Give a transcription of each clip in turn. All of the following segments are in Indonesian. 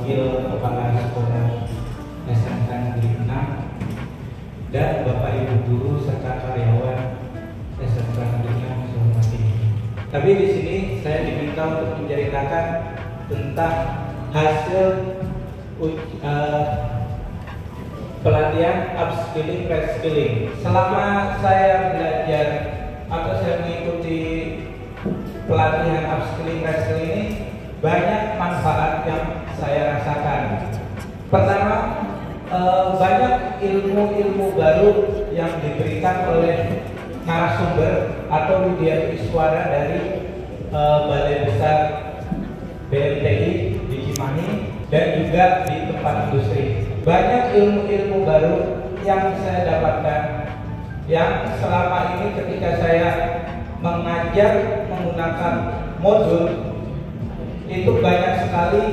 Wakil Kepala Sekolah SMK Negeri 6 dan Bapak Ibu guru serta karyawan SMK Negeri 6 yang saya hormati. Tapi di sini saya diminta untuk menceritakan tentang hasil pelatihan upskilling reskilling. Selama saya belajar atau saya mengikuti pelatihan upskilling reskilling ini, banyak manfaat yang saya rasakan. Pertama, banyak ilmu-ilmu baru yang diberikan oleh narasumber atau widyaswara dari Balai Besar BMTI di Cimahi dan juga di tempat industri. Banyak ilmu-ilmu baru yang saya dapatkan, yang selama ini ketika saya mengajar menggunakan modul, itu banyak sekali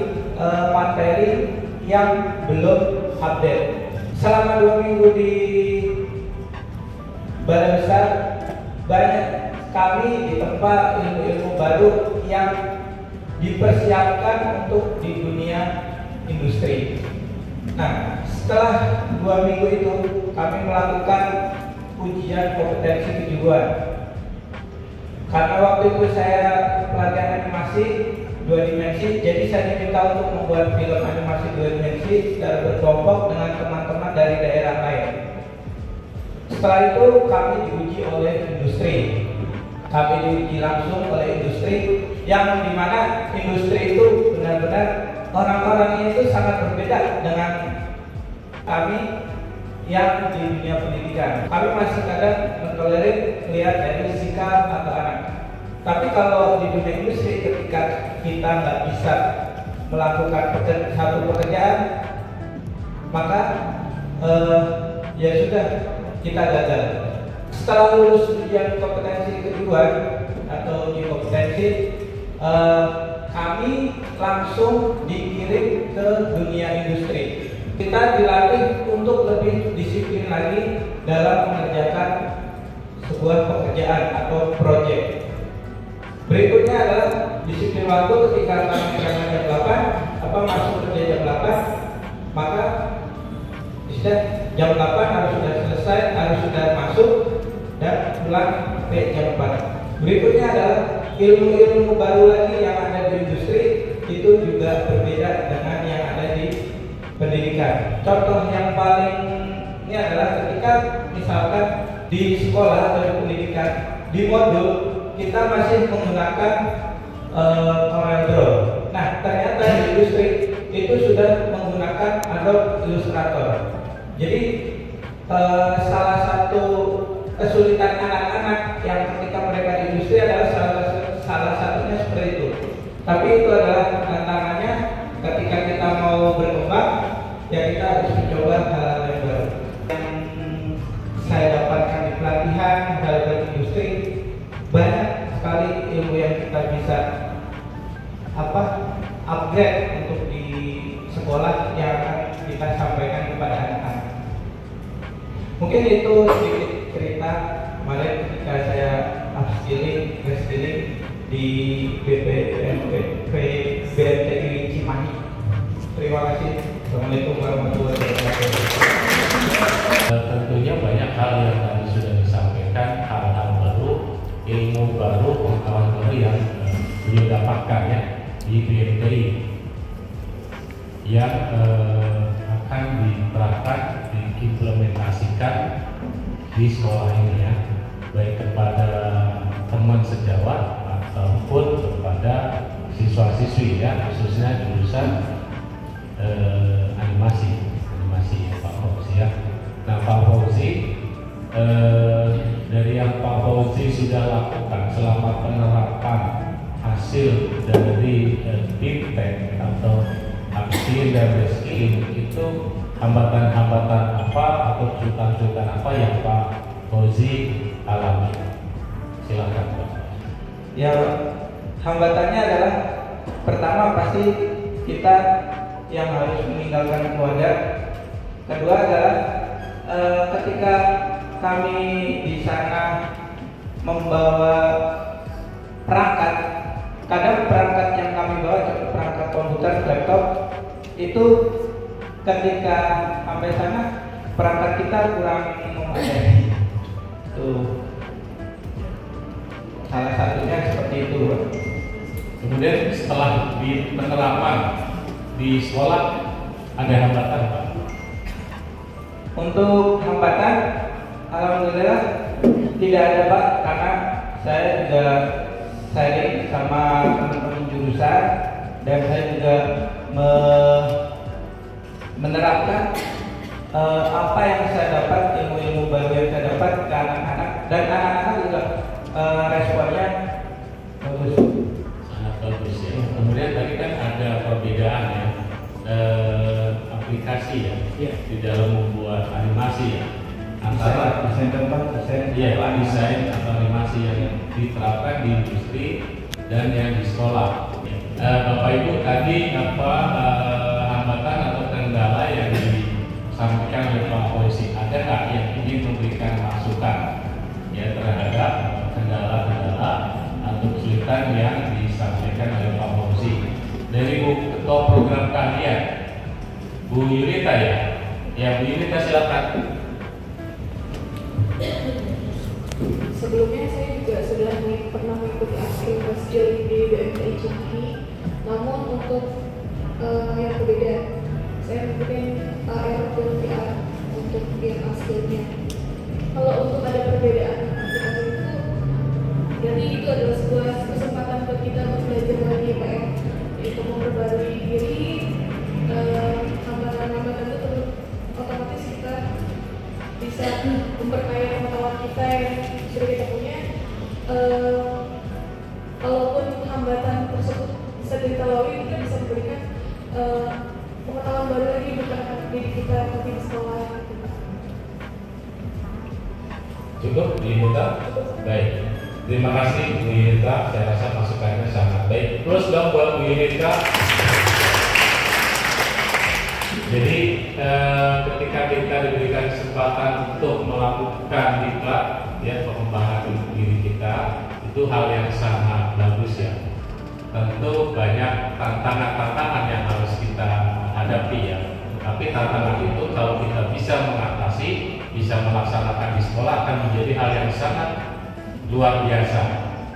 materi yang belum update. Selama 2 minggu di Balai Besar, banyak kami ditempa ilmu-ilmu baru yang dipersiapkan untuk di dunia industri. Nah, setelah 2 minggu itu kami melakukan ujian kompetensi kejuruan. Karena waktu itu saya pelatihan animasi 2 dimensi, jadi saya diminta untuk membuat film animasi 2 dimensi secara berkelompok dengan teman-teman dari daerah lain. Setelah itu kami diuji oleh industri. Kami diuji langsung oleh industri, yang dimana industri itu benar-benar orang-orangnya itu sangat berbeda dengan kami yang di dunia pendidikan. Kami masih kadang mentolerir lihat dari sikap atau anak. Tapi kalau di dunia industri, ketika kita nggak bisa melakukan satu pekerjaan, maka ya sudah, kita gagal. Setelah lulus ujian kompetensi kejuruan atau uji kompetensi, kami langsung dikirim ke dunia industri. Kita dilatih untuk lebih disiplin lagi dalam mengerjakan sebuah pekerjaan atau proyek. Berikutnya adalah disiplin waktu. Ketika kami jam 8, masuk kerja jam 8, maka jam 8 harus sudah selesai, harus sudah masuk dan pulang sampai jam 4. Berikutnya adalah ilmu-ilmu baru lagi yang ada di industri, itu juga berbeda dengan yang ada di pendidikan. Contoh yang paling ini adalah ketika misalkan di sekolah atau di pendidikan, di modul kita masih menggunakan CorelDRAW. Nah, ternyata di industri itu sudah menggunakan Adobe Illustrator. Jadi salah satu kesulitan anak-anak yang ketika mereka di industri adalah salah satunya seperti itu. Tapi itu adalah tantangannya ketika kita mau berkembang, ya kita harus mencoba hal-hal yang baru. Yang saya dapatkan di pelatihan hal industri, banyak sekali ilmu yang kita bisa upgrade untuk di sekolah yang akan kita sampaikan kepada anak-anak. Mungkin itu sedikit cerita kemarin ketika saya upskilling, reskilling di BMTI Cimahi. Terima kasih. Assalamualaikum warahmatullahi wabarakatuh. Tentunya banyak hal yang tadi sudah disampaikan, hal-hal baru, ilmu baru, pengetahuan baru yang beliau dapatkan ya di BMTI yang akan diterapkan, diimplementasikan di sekolah ini ya, baik kepada teman sejawat ataupun kepada siswa-siswi ya, khususnya jurusan animasi Pak Fauzi ya. Nah, Pak Fauzi, dari yang Pak Fauzi sudah lakukan selama penerapan hasil dari BIMTEK atau upskilling dan reskilling, itu hambatan-hambatan apa atau kesulitan-kesulitan apa yang Pak Fauzi alami? Silakan Pak. Ya, hambatannya adalah pertama pasti kita yang harus meninggalkan keluarga. Kedua adalah ketika kami di sana membawa perangkat, kadang perangkat yang kami bawa, perangkat komputer, laptop, itu ketika sampai sana perangkat kita kurang memadai. Itu salah satunya seperti itu, Pak. Kemudian setelah di penerapan di sekolah ada hambatan, Pak? Untuk hambatan, alhamdulillah tidak ada, Pak, karena saya juga sharing sama teman-teman jurusan dan saya juga menerapkan apa yang saya dapat, ilmu-ilmu baru yang saya dapat ke anak-anak, dan anak-anak juga responnya bagus. Sangat bagus ya. Kemudian tadi kan ada perbedaan ya, aplikasi ya, di dalam membuat animasi ya, antara desain gambar, desain atau animasi yang diterapkan di industri dan yang di sekolah. Bapak Ibu tadi apa hambatan atau kendala yang disampaikan oleh Pak Polisi, ada nggak yang ingin memberikan masukan ya terhadap kendala-kendala atau kesulitan yang disampaikan oleh Pak Polisi dari Bu Ketua Program Kalian, Bu Yunita ya? Ya Bu Yunita silakan. Sebelumnya saya juga sudah pernah mengikuti aksi skill di BMTI Cimahi, namun untuk yang berbeda, saya mengikuti AR dan VR untuk yang skillnya. Kalau untuk ada perbedaan aplikasi itu, jadi itu adalah sebuah kesempatan buat kita untuk belajar lagi Pak ya, untuk memperbarui diri. Hambatan-hambatan itu otomatis kita bisa memperkaya pengetahuan kita yang sudah kita punya. Kalaupun hambatan tersebut bisa kita lalui, kita bisa memberikan pengetahuan baru lagi bukan diri kita tapi di sekolah. Cukup Bu Yunita? Baik. Terima kasih Bu Yunita, saya rasa masukannya sangat baik. Terus dong buat Bu Yunita. Jadi ketika kita diberikan kesempatan untuk melakukan diklat ya pengembangan diri kita, itu hal yang sangat bagus ya. Tentu banyak tantangan-tantangan yang harus kita hadapi ya. Tapi tantangan itu kalau kita bisa mengatasi, bisa melaksanakan di sekolah akan menjadi hal yang sangat luar biasa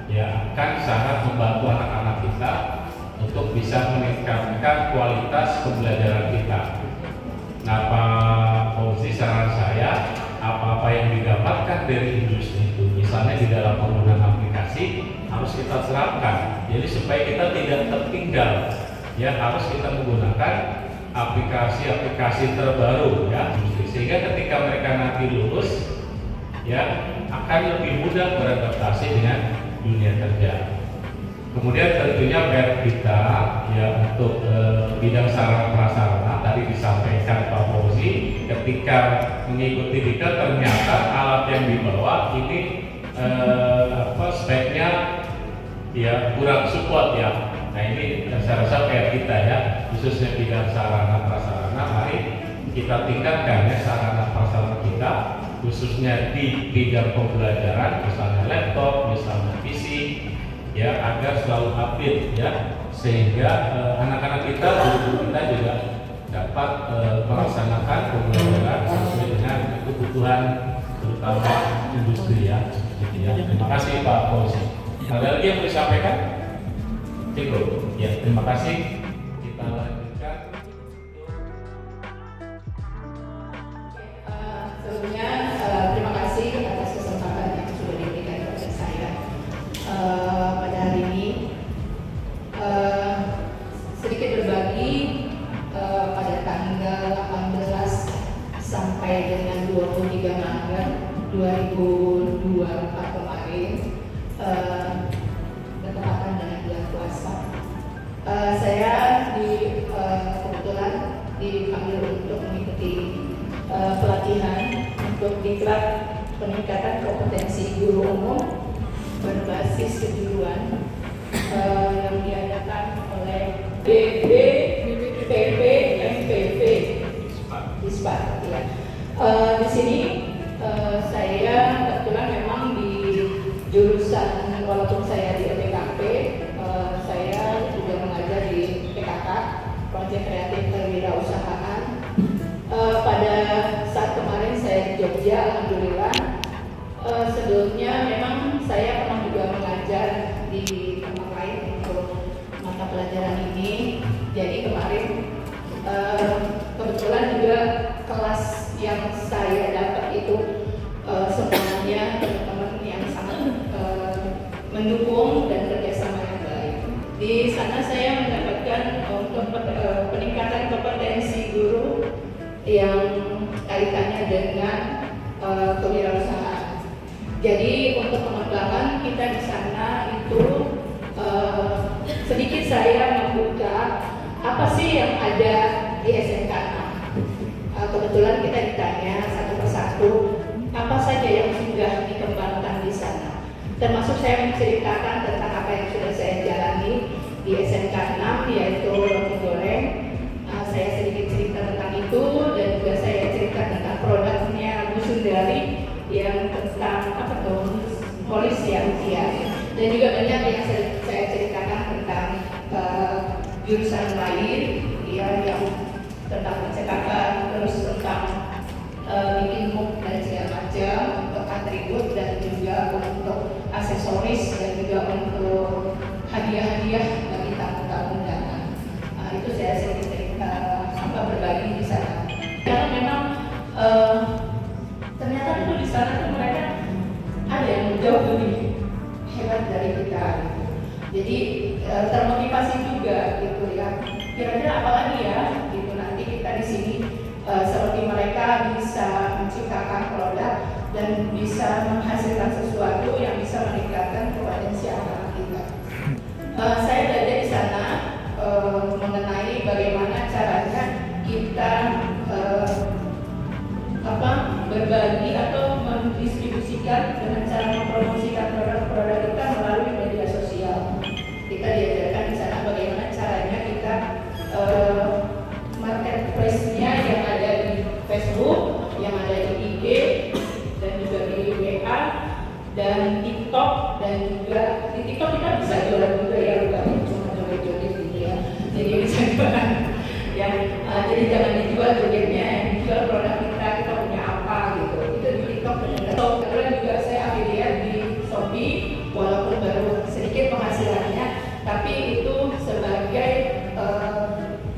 ya, akan sangat membantu anak-anak kita untuk bisa meningkatkan kualitas pembelajaran kita. Nah Pak Fauzi, saran saya apa-apa yang didapatkan dari industri itu, misalnya di dalam penggunaan aplikasi harus kita terapkan. Jadi supaya kita tidak tertinggal, ya harus kita menggunakan aplikasi-aplikasi terbaru ya, sehingga ketika mereka nanti lulus, ya akan lebih mudah beradaptasi dengan dunia kerja. Kemudian tentunya PR kita ya untuk bidang sarana prasarana tadi disampaikan Pak Fauzi, ketika mengikuti diklat ternyata alat yang dibawa ini speknya ya kurang support ya. Nah ini saya rasa PR kita ya, khususnya bidang sarana prasarana, mari kita tingkatkan ya sarana prasarana kita, khususnya di bidang pembelajaran, misalnya laptop, misalnya PC, ya agar selalu update ya, sehingga anak-anak kita, guru-guru kita juga dapat melaksanakan pembelajaran sesuai dengan kebutuhan terutama industri ya. Gitu ya. Terima kasih Pak Fauzi. Ada lagi yang mau disampaikan? Cukup. Ya, terima kasih. Kita lanjutkan. Sebelumnya terima kasih atas kesempatan yang sudah diberikan kepada saya pada hari ini. Sedikit berbagi pada tanggal 18 sampai dengan 23 Maret 2024 kemarin, bertepatan dengan bulan puasa. Saya kebetulan dipanggil untuk mengikuti pelatihan untuk diklat peningkatan kompetensi guru umum berbasis kejuruan yang diadakan oleh BPP MPV Dispat. Ya. Di sini saya kebetulan memang di jurusan, walaupun saya di LPKP, saya juga mengajar di PKK Proyek Kreatif Terwira yang saya dapat itu semuanya teman-teman yang sangat mendukung dan kerjasama yang baik. Di sana saya mendapatkan untuk peningkatan kompetensi guru yang kaitannya dengan kewirausahaan. Jadi untuk pengembangan kita di sana itu sedikit saya membuka apa sih yang ada di SMK 6. Kebetulan kita ditanya satu persatu apa saja yang sudah dikembangkan di sana. Termasuk saya menceritakan tentang apa yang sudah saya jalani di SMK 6 yaitu roti goreng. Saya sedikit cerita tentang itu dan juga saya cerita tentang produknya Bu Sundari yang tentang apa tuh polis yang dan juga banyak yang saya ceritakan tentang jurusan lain ya, yang tentang percetakan, terus tentang bikin book dan segala macam untuk atribut dan juga untuk aksesoris dan juga untuk hadiah-hadiah bagi tamu-tamu undangan. Itu saya sedikit berbagi di sana. Karena memang ternyata itu di sana tuh mereka ada yang jauh lebih hebat dari kita. Jadi termotivasi juga gitu ya. Kira-kira apa lagi ya? Gitu nanti kita di sini seperti mereka bisa menciptakan produk dan bisa menghasilkan sesuatu yang bisa meningkatkan kompetensi anak kita. Saya belajar di sana mengenai bagaimana caranya kita berbagi atau mendistribusikan dengan cara mempromosikan produk-produk kita melalui media sosial. Kita diajarkan di sana bagaimana caranya kita marketplace-nya yang ada di Facebook, yang ada di IG, dan juga di WA, dan TikTok, dan juga di TikTok kita bisa jualan juga ya, bukan cuma joget-joget gitu ya. Jadi bisa jualan yang jadi jangan dijual jogetnya, yang dijual produk kita punya apa gitu. Itu di TikTok dan kebetulan juga saya affiliate di Shopee, walaupun baru sedikit penghasilannya, tapi itu sebagai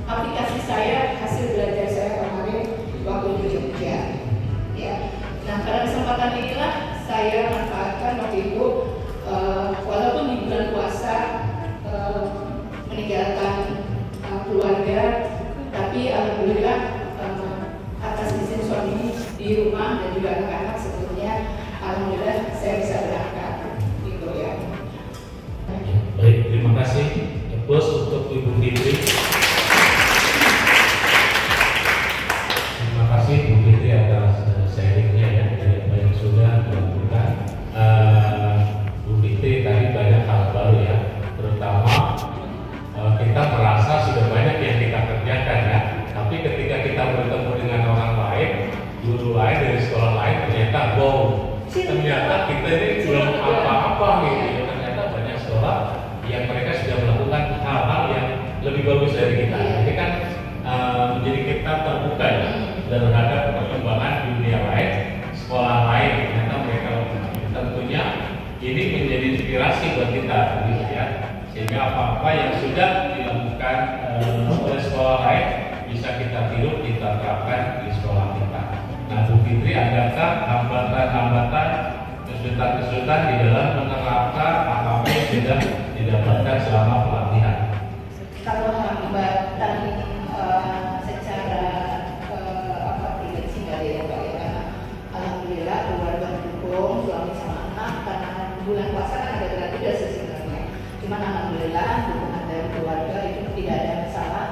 aplikasi saya, hasil belajar saya kemarin waktu di Jogja. Ya. Nah, pada kesempatan inilah saya manfaatkan waktu itu, walaupun di bulan puasa meninggalkan keluarga, tapi alhamdulillah atas izin suami di rumah dan juga anak-anak sebetulnya, alhamdulillah saya bisa berangkat, gitu ya. Baik, terima kasih Bos untuk Ibu Fitri. Terima kasih Bu Fitri atas sharingnya ya, dari apa yang sudah dilakukan. Bu Fitri tadi banyak hal baru ya, terutama kita merasa sudah banyak yang kita kerjakan ya, tapi ketika kita bertemu dengan orang lain, guru lain dari sekolah lain, ternyata wow, ternyata kita ini belum apa-apa gitu ya. Ternyata banyak sekolah yang mereka sudah melakukan hal-hal yang lebih bagus dari kita. Jadi kan menjadi kita terbuka ya terhadap perkembangan dunia lain, sekolah lain, ternyata mereka tentunya ini menjadi inspirasi buat kita gitu ya. Sehingga apa-apa yang sudah dilakukan oleh sekolah lain bisa kita tiru, kita terapkan di sekolah kita. Nah, Bu Fitri, adakah hambatan-hambatan, kesulitan-kesulitan di dalam menerapkan apa yang sudah didapatkan selama pelatihan? Kalau hambatan secara tidak sih nggak ada ya Pak ya, karena alhamdulillah keluarga mendukung, suami sama anak, karena bulan puasa kan ada berat juga sebenarnya. Cuman alhamdulillah dukungan dari keluarga itu tidak ada masalah.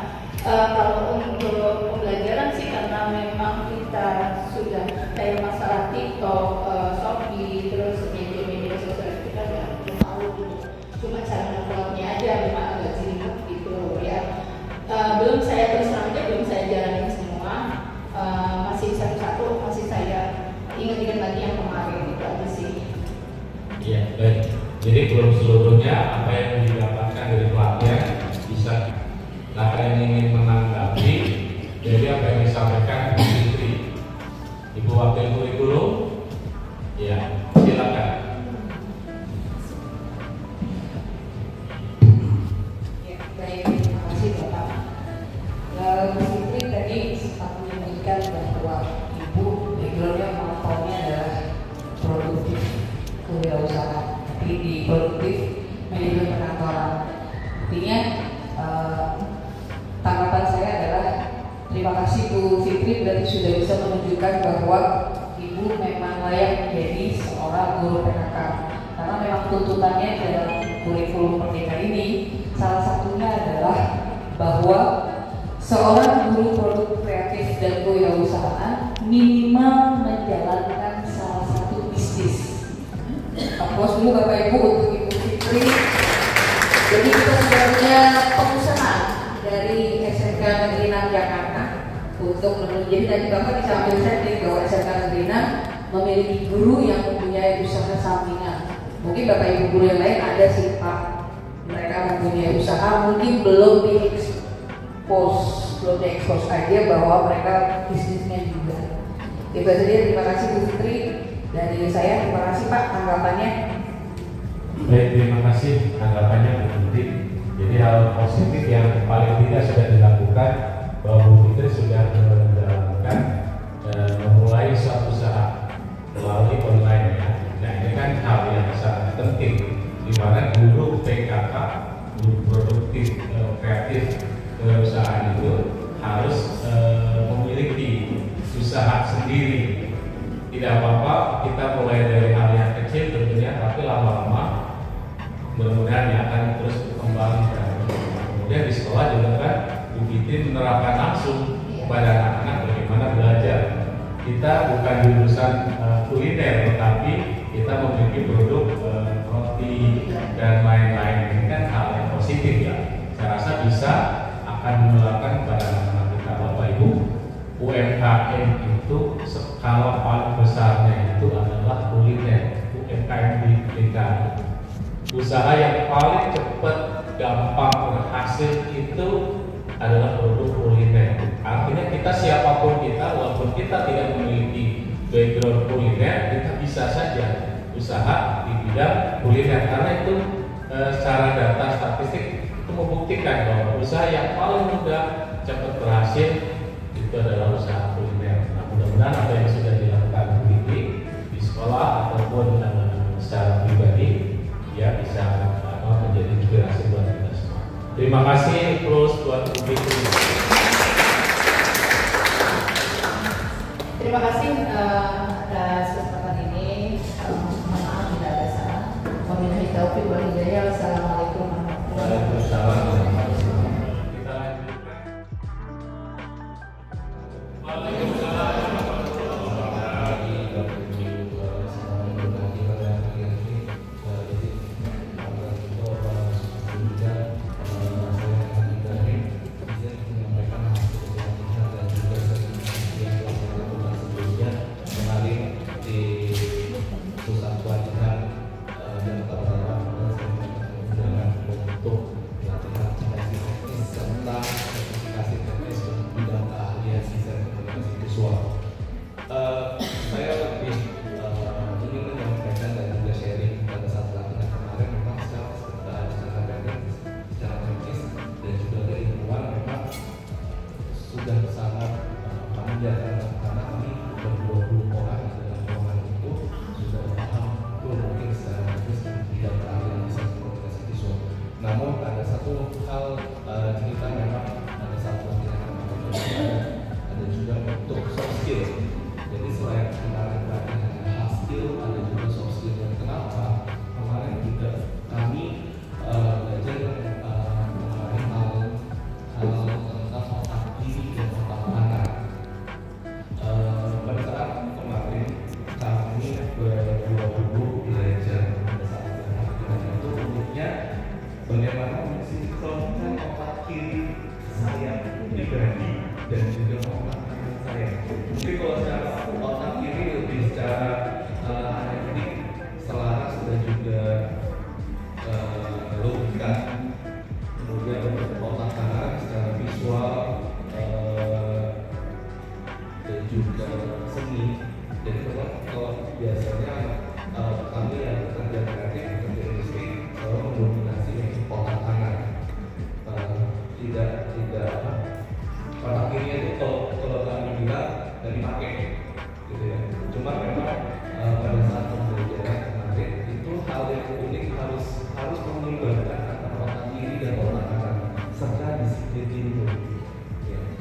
Kalau untuk pembelajaran sih karena memang kita sudah kayak masalah TikTok, Shopee, terus media-media sosial kita udah tahu gitu. Cuma cara menguploadnya aja memang agak jelimet gitu ya. Belum saya terus terang aja belum saya jalanin semua. Masih satu-satu masih saya ingat-ingat lagi yang kemarin itu aja sih. Iya, baik. Jadi belum seluruhnya apa yang didapatkan dari pelatihan bisa. Nah, yang ingin menanggapi dari apa yang disampaikan Bu Fitri, Ibu Wakil Kurikulum, ya silakan. Ya, baik, terima kasih Bapak. Bu Fitri tadi sempat menyebutkan bahwa Ibu terima kasih Bu Fitri, berarti sudah bisa menunjukkan bahwa Ibu memang layak menjadi seorang guru PKK. Karena memang tuntutannya dalam kurikulum Merdeka ini salah satunya adalah bahwa seorang guru produk kreatif dan kewirausahaan minimal menjalankan salah satu bisnis. Aplaus dulu Bapak Ibu untuk Ibu Fitri. Jadi kita sudah punya pengusaha dari SMK Negeri 6 Jakarta untuk jadi tadi Bapak bisa ambil setting bahwa SMK Negeri 6 memiliki guru yang mempunyai usaha sampingan. Mungkin Bapak Ibu guru yang lain ada sih Pak, mereka mempunyai usaha mungkin belum diekspos aja bahwa mereka bisnisnya juga. Itu saja, terima kasih Bu Fitri. Dari saya terima kasih Pak tanggapannya. Baik, terima kasih tanggapannya Bu Fitri. Jadi hal positif yang paling tidak sudah dilakukan bahwa Bu Fitri sudah menjalankan memulai suatu usaha melalui online ya. Nah ini kan hal yang sangat penting di mana guru PKK, guru produktif kreatif kewirausahaan itu harus memiliki usaha sendiri. Tidak apa-apa kita mulai dari hal yang kecil tentunya, tapi lama-lama mudah-mudahan ya akan terus berkembang. Kemudian di sekolah juga kan Bu Fitri menerapkan langsung kepada anak-anak bagaimana belajar. Kita bukan jurusan kuliner, tetapi kita memiliki produk roti dan lain-lain. Ini kan hal yang positif ya. Saya rasa bisa akan menerapkan kepada anak-anak kita. Bapak Ibu, UMKM itu skala paling besarnya itu adalah kuliner. UMKM di DKI. Usaha yang paling cepat, gampang berhasil itu adalah produk kuliner. Artinya kita siapapun kita, walaupun kita tidak memiliki background kuliner, kita bisa saja usaha di bidang kuliner. Karena itu secara data statistik itu membuktikan bahwa usaha yang paling mudah cepat berhasil itu adalah usaha kuliner. Nah, mudah-mudahan apa yang sudah dilakukan di sekolah ataupun secara pribadi ya bisa menjadi inspirasi buat kita semua. Terima kasih terus buat publik. Terima kasih atas kesempatan ini. Mohon maaf bila ada salah. Wabillahi taufiq wal hidayah. Wassalamualaikum warahmatullahi wabarakatuh.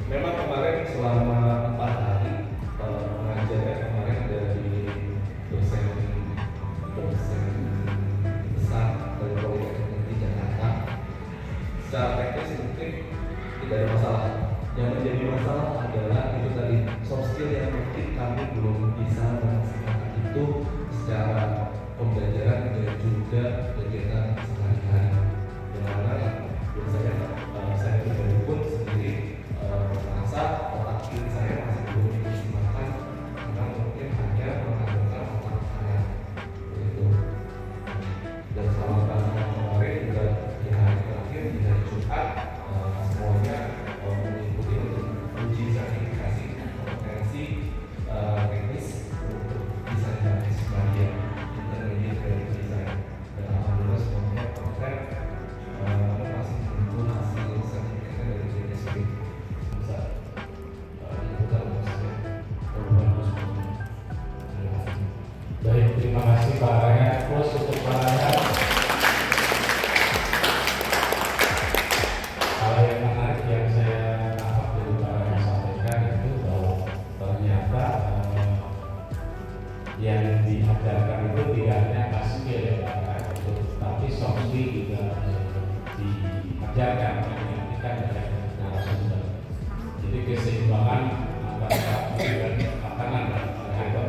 Memang kemarin tidak ada masalah. Yang menjadi masalah adalah itu tadi soft skill yang mungkin kami belum bisa memaksimalkan itu secara pembelajaran dan juga kegiatan sehari-hari. Yang mana biasanya saya pribadi pun sendiri merasa otak kiri saya masih belum dimaksimalkan karena mungkin hanya mengandalkan otak kanan begitu. Dan selama kemarin juga di hari terakhir di hari Jumat semuanya mengikuti untuk uji sertifikasi kompetensi teknis untuk desain grafis media intermediate graphic design, dan alhamdulillah semuanya perfect. Masih menunggu hasil sertifikatnya dari JSP. Bisa dibuka maksudnya bagus. Baik, terima kasih Pak Raya. Terus untuk Pak Raya, hal yang menarik yang saya tangkap dari Pak Raya sampaikan itu bahwa ternyata yang diajarkan itu tidak hanya skill ya Pak Raya, tapi soft skill juga diajarkan, diartikan oleh narasumber. Jadi keseimbangan antara makanan dan olahraga.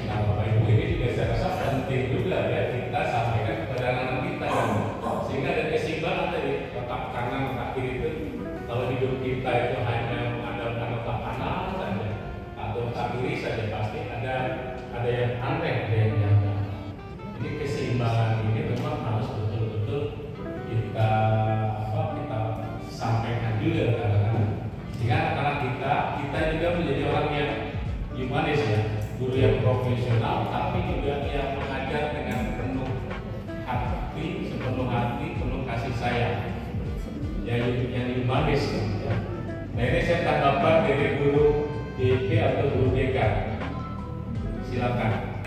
Nah, Bapak Ibu, ini juga saya rasa penting juga ya kita sampaikan kepada anak-anak kita, sehingga ada keseimbangan dari otak kanan otak kiri itu. Kalau hidup kita itu hanya mengandalkan otak kanan saja atau otak kiri saja, pasti ada yang aneh, ada yang janggal. Ini keseimbangan ini memang harus betul-betul kita sampaikan juga ke anak-anak, sehingga anak-anak kita juga menjadi orang yang humanis ya, guru yang profesional, tapi juga yang mengajar dengan penuh hati, sepenuh hati, penuh kasih sayang, yang humanis ya. Nah, ini saya tanggapan dari guru DP atau guru DK. Silakan.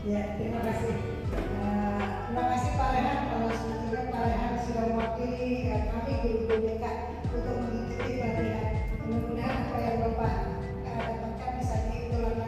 Ya, terima kasih. Terima kasih Pak Rehan, kalau sebetulnya Pak Rehan sudah mewakili kami guru BK untuk mengikuti pelatihan. Mudah-mudahan apa yang Bapak dapatkan bisa diulang